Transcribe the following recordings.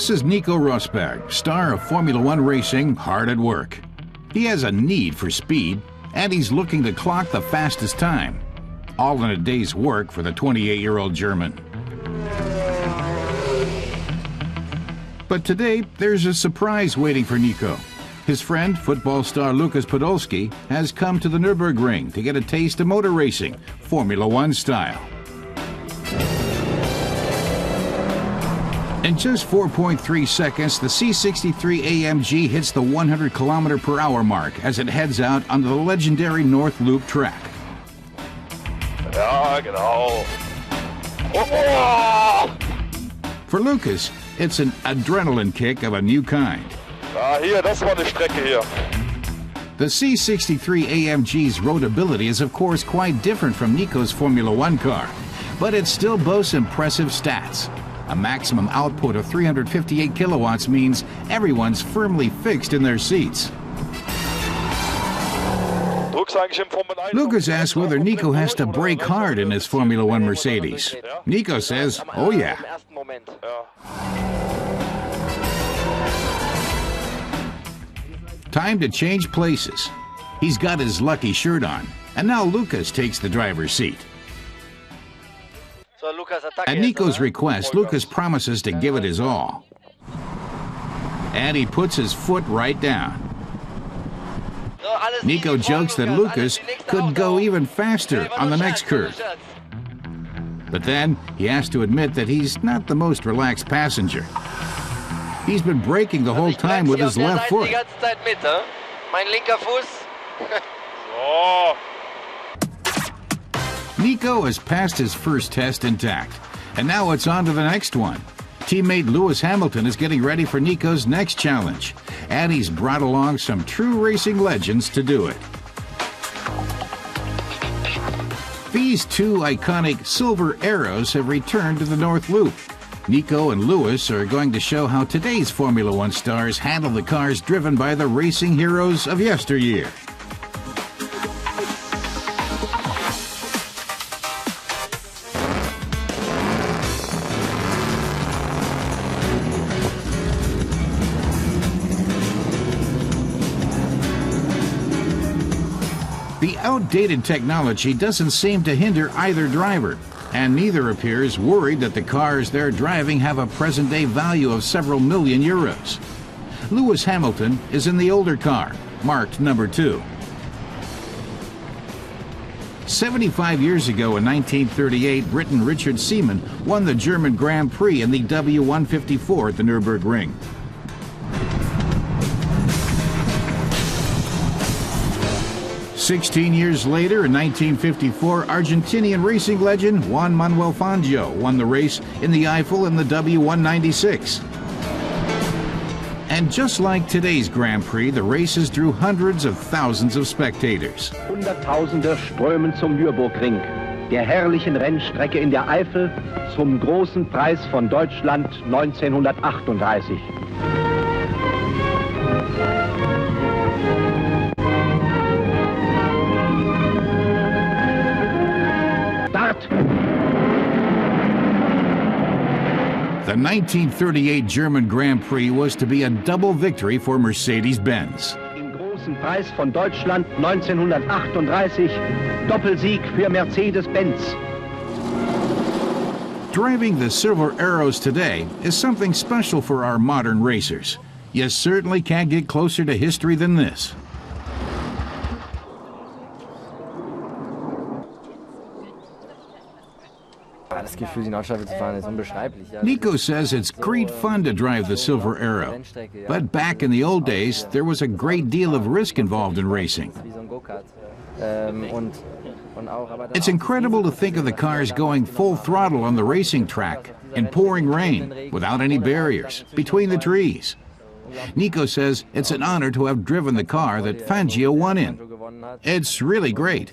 This is Nico Rosberg, star of Formula One racing, hard at work. He has a need for speed, and he's looking to clock the fastest time. All in a day's work for the 28-year-old German. But today, there's a surprise waiting for Nico. His friend, football star Lukas Podolski, has come to the Nürburgring to get a taste of motor racing, Formula One style. In just 4.3 seconds, the C63 AMG hits the 100 km/h mark as it heads out onto the legendary North Loop track. Ja, genau. Oh! For Lukas, it's an adrenaline kick of a new kind. Hier, das war die Strecke hier. The C63 AMG's roadability is of course quite different from Nico's Formula One car, but it still boasts impressive stats. A maximum output of 358 kilowatts means everyone's firmly fixed in their seats. Lukas asks whether Nico has to brake hard in his Formula One Mercedes. Nico says, oh yeah. Time to change places. He's got his lucky shirt on, and now Lukas takes the driver's seat. At Nico's request, Lukas promises to give it his all. And he puts his foot right down. Nico jokes that Lukas could go even faster on the next curve. But then he has to admit that he's not the most relaxed passenger. He's been braking the whole time with his left foot. Nico has passed his first test intact, and now it's on to the next one. Teammate Lewis Hamilton is getting ready for Nico's next challenge, and he's brought along some true racing legends to do it. These two iconic silver arrows have returned to the North Loop. Nico and Lewis are going to show how today's Formula One stars handle the cars driven by the racing heroes of yesteryear. The outdated technology doesn't seem to hinder either driver, and neither appears worried that the cars they're driving have a present-day value of several million euros. Lewis Hamilton is in the older car, marked number 2. 75 years ago in 1938, Briton Richard Seaman won the German Grand Prix in the W154 at the Nürburgring. "16 years later, in 1954, Argentinian racing legend Juan Manuel Fangio won the race in the Eifel in the W196. And just like today's Grand Prix, the races drew hundreds of thousands of spectators. Hunderttausende strömen zum Nürburgring, der herrlichen Rennstrecke in der Eifel, zum großen Preis von Deutschland 1938. The 1938 German Grand Prix was to be a double victory for Mercedes-Benz. Im großen Preis von Deutschland 1938, Doppelsieg für Mercedes-Benz. Driving the Silver Arrows today is something special for our modern racers. You certainly can't get closer to history than this. Nico says it's great fun to drive the Silver Arrow, but back in the old days, there was a great deal of risk involved in racing. It's incredible to think of the cars going full throttle on the racing track in pouring rain without any barriers between the trees. Nico says it's an honor to have driven the car that Fangio won in. It's really great.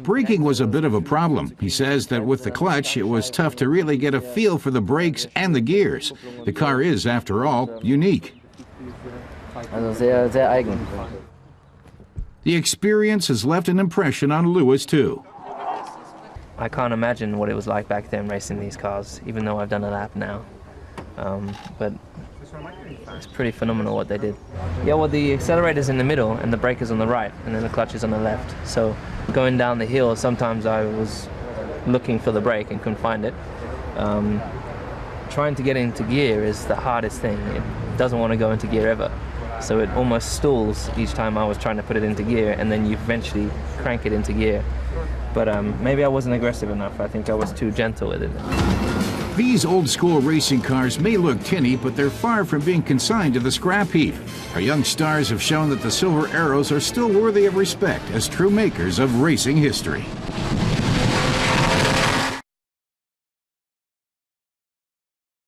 Braking was a bit of a problem. He says that with the clutch, it was tough to really get a feel for the brakes and the gears. The car is, after all, unique. The experience has left an impression on Lewis, too. I can't imagine what it was like back then racing these cars, even though I've done a lap now. But it's pretty phenomenal what they did. Yeah, well, the accelerator's in the middle and the brake is on the right, and then the clutch is on the left. So going down the hill, sometimes I was looking for the brake and couldn't find it. Trying to get into gear is the hardest thing. It doesn't want to go into gear ever. So it almost stalls each time I was trying to put it into gear, and then you eventually crank it into gear. But maybe I wasn't aggressive enough. I think I was too gentle with it. These old-school racing cars may look tinny, but they're far from being consigned to the scrap heap. Our young stars have shown that the Silver Arrows are still worthy of respect as true makers of racing history.